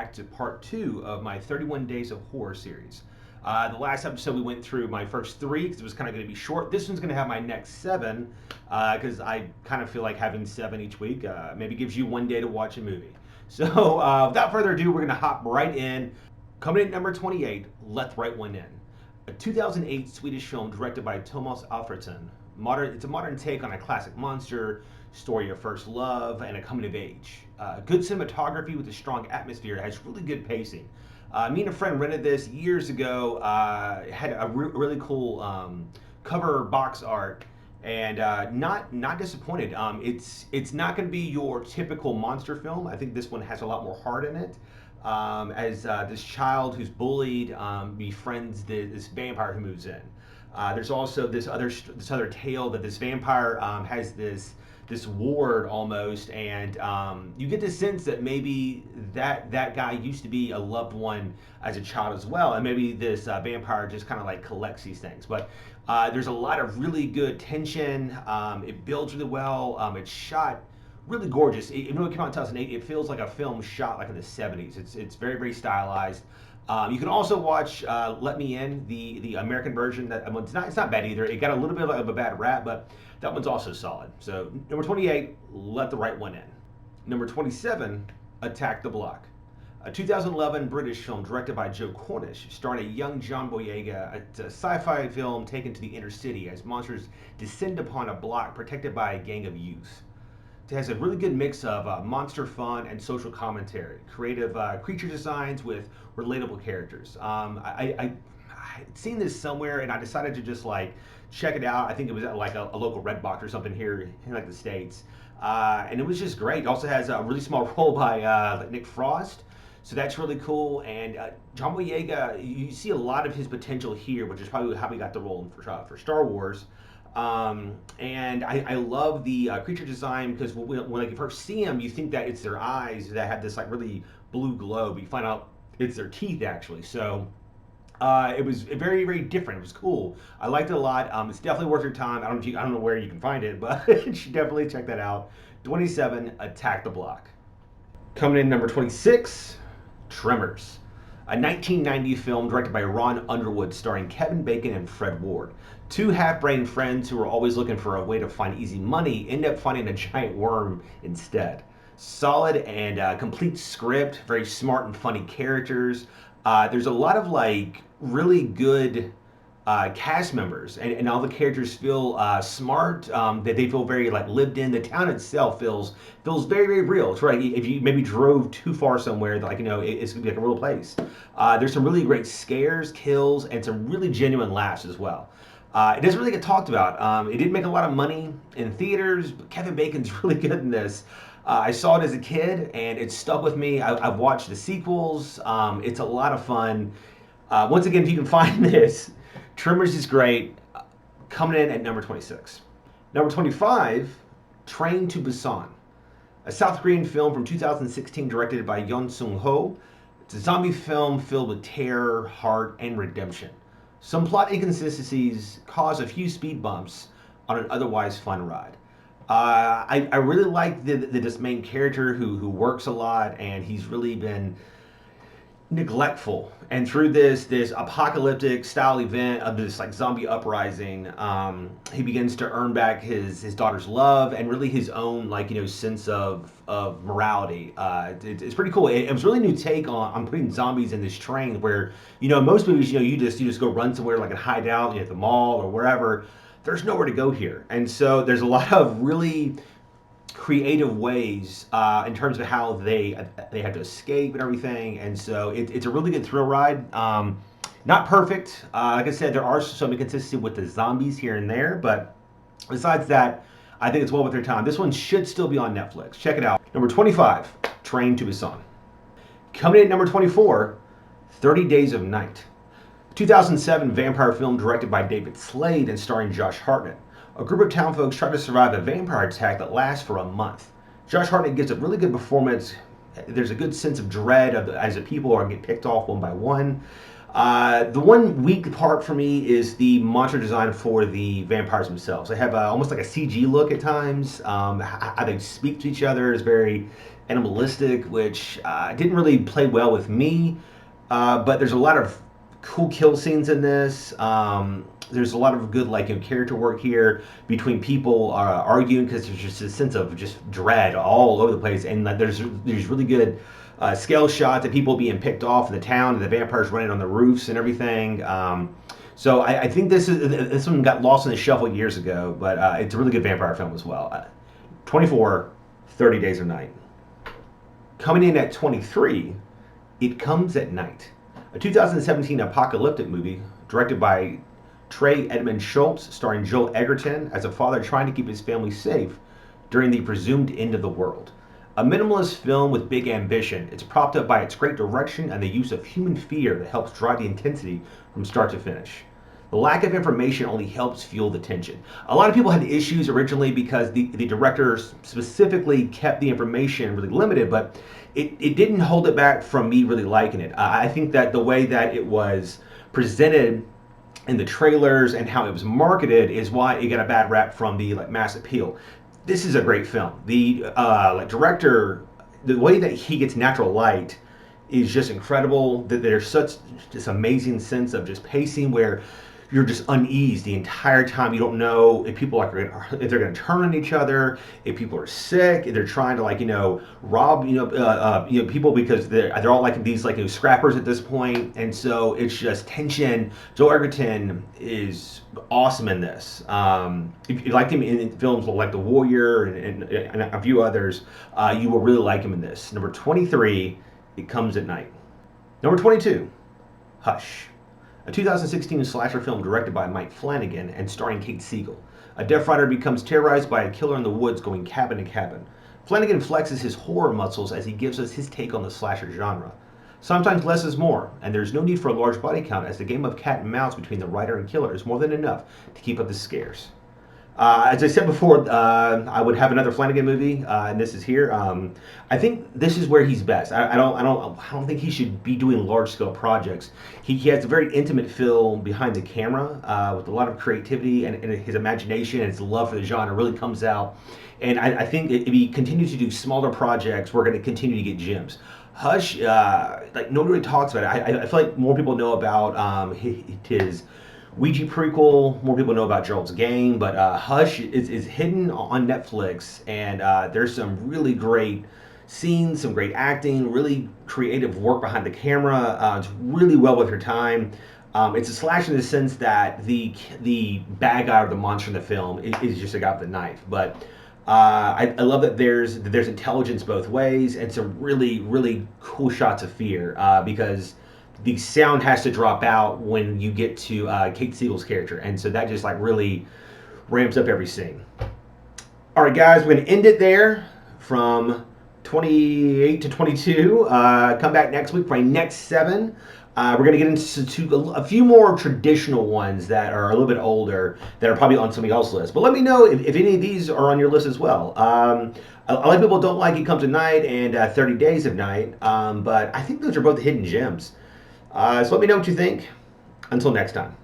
back to part 2 of my 31 Days of Horror series. The last episode we went through my first 3 because it was kind of going to be short. This one's going to have my next 7 because I kind of feel like having 7 each week maybe gives you one day to watch a movie. So without further ado, we're going to hop right in. Coming in at number 28, Let the Right One In. A 2008 Swedish film directed by Thomas Alfredson. It's a modern take on a classic monster, story of first love, and a coming of age. Good cinematography with a strong atmosphere. It has really good pacing. Me and a friend rented this years ago. It had a really cool cover box art, and not disappointed. It's not going to be your typical monster film. I think this one has a lot more heart in it. As this child who's bullied befriends this vampire who moves in. There's also this other tale that this vampire has this ward almost, and you get the sense that maybe that guy used to be a loved one as a child as well, and maybe this vampire just kind of like collects these things. But there's a lot of really good tension. It builds really well. It's shot really gorgeous. Even though it came out in 2008, it feels like a film shot like in the 70s. It's very, very stylized. You can also watch Let Me In, the American version. That it's not bad either. It got a little bit of a bad rap, but that one's also solid. So number 28, Let the Right One In. Number 27, Attack the Block. A 2011 British film directed by Joe Cornish, starring a young John Boyega. It's a sci-fi film taken to the inner city as monsters descend upon a block protected by a gang of youth. It has a really good mix of monster fun and social commentary, creative creature designs with relatable characters. I'd seen this somewhere and I decided to just like check it out. I think it was at like a local Redbox or something here in like the States. And it was just great. It also has a really small role by Nick Frost. So that's really cool. And John Boyega, you see a lot of his potential here, which is probably how he got the role for Star Wars. And I love the creature design because when you first see them, you think that it's their eyes that have this like really blue glow, but you find out it's their teeth actually. So it was very, very different. It was cool. I liked it a lot. It's definitely worth your time. I don't know where you can find it, but you should definitely check that out. 27, Attack the Block. Coming in number 26, Tremors. A 1990 film directed by Ron Underwood starring Kevin Bacon and Fred Ward. Two half-brained friends who are always looking for a way to find easy money end up finding a giant worm instead. Solid and complete script, very smart and funny characters. There's a lot of like really good cast members, and all the characters feel smart. That they feel very like lived in. The town itself feels very, very real. It's right. If you maybe drove too far somewhere, like it's gonna be like a real place. There's some really great scares, kills, and some really genuine laughs as well. It doesn't really get talked about. It didn't make a lot of money in theaters, but Kevin Bacon's really good in this. I saw it as a kid, and it stuck with me. I've watched the sequels. It's a lot of fun. Once again, if you can find this, Tremors is great. Coming in at number 26. Number 25, Train to Busan. A South Korean film from 2016 directed by Yeon Sung-ho. It's a zombie film filled with terror, heart, and redemption. Some plot inconsistencies cause a few speed bumps on an otherwise fun ride. I really like this main character who works a lot, and he's really been neglectful. And through this apocalyptic style event of this like zombie uprising, he begins to earn back his daughter's love and really his own sense of morality. It's pretty cool. It was really a new take on putting zombies in this train where most movies you just go run somewhere like and hide out at the mall or wherever. There's nowhere to go here, and so there's a lot of really creative ways in terms of how they have to escape and everything, and so it's a really good thrill ride. Not perfect, like I said, there are some inconsistency with the zombies here and there, but besides that, I think it's well worth your time. This one should still be on Netflix. Check it out. Number 25, Train to Busan. Coming in at number 24, 30 Days of Night. 2007 vampire film directed by David Slade and starring Josh Hartnett. A group of townfolk try to survive a vampire attack that lasts for a month. Josh Hartnett gives a really good performance. There's a good sense of dread as the people are getting picked off one by one. The one weak part for me is the monster design for the vampires themselves. They have almost like a CG look at times. How they speak to each other is very animalistic, which didn't really play well with me. But there's a lot of cool kill scenes in this. There's a lot of good character work here between people arguing because there's just a sense of just dread all over the place, and there's really good scale shots of people being picked off in the town and the vampires running on the roofs and everything. So I think this one got lost in the shuffle years ago, but it's a really good vampire film as well. 24, 30 Days of Night. Coming in at 23, It Comes at Night, a 2017 apocalyptic movie directed by Trey Edmund Schultz, starring Joel Egerton as a father trying to keep his family safe during the presumed end of the world. A minimalist film with big ambition, it's propped up by its great direction and the use of human fear that helps drive the intensity from start to finish. The lack of information only helps fuel the tension. A lot of people had issues originally because the director specifically kept the information really limited, but it didn't hold it back from me really liking it. I think that the way that it was presented in the trailers and how it was marketed is why it got a bad rap from the mass appeal. This is a great film. The director, the way that he gets natural light is just incredible. That there's such this amazing sense of just pacing where you're just uneased the entire time. You don't know if people if they're going to turn on each other, if people are sick, if they're trying to rob people because they're all these scrappers at this point, and so it's just tension. Joel Egerton is awesome in this. If you liked him in films like The Warrior and a few others, you will really like him in this. Number 23, It Comes at Night. Number 22, Hush, a 2016 slasher film directed by Mike Flanagan and starring Kate Siegel. A deaf rider becomes terrorized by a killer in the woods going cabin to cabin. Flanagan flexes his horror muscles as he gives us his take on the slasher genre. Sometimes less is more, and there's no need for a large body count as the game of cat and mouse between the writer and killer is more than enough to keep up the scares. As I said before, I would have another Flanagan movie, and this is here. I think this is where he's best. I don't think he should be doing large scale projects. He has a very intimate feel behind the camera, with a lot of creativity and his imagination and his love for the genre really comes out. And I think if he continues to do smaller projects, we're going to continue to get gems. Hush, nobody really talks about it. I feel like more people know about his Ouija prequel. More people know about Gerald's Game, but Hush is hidden on Netflix, and there's some really great scenes, some great acting, really creative work behind the camera. It's really well with your time. It's a slash in the sense that the bad guy or the monster in the film is just a guy with a knife, but I love that there's intelligence both ways and some really cool shots of fear because the sound has to drop out when you get to Kate Siegel's character, and so that just really ramps up every scene. All right, guys, we're gonna end it there from 28 to 22. Come back next week for my next 7. We're going to get into a few more traditional ones that are a little bit older that are probably on somebody else's list. But let me know if any of these are on your list as well. A lot of people don't like It Comes at Night and 30 Days of Night, but I think those are both hidden gems. So let me know what you think. Until next time.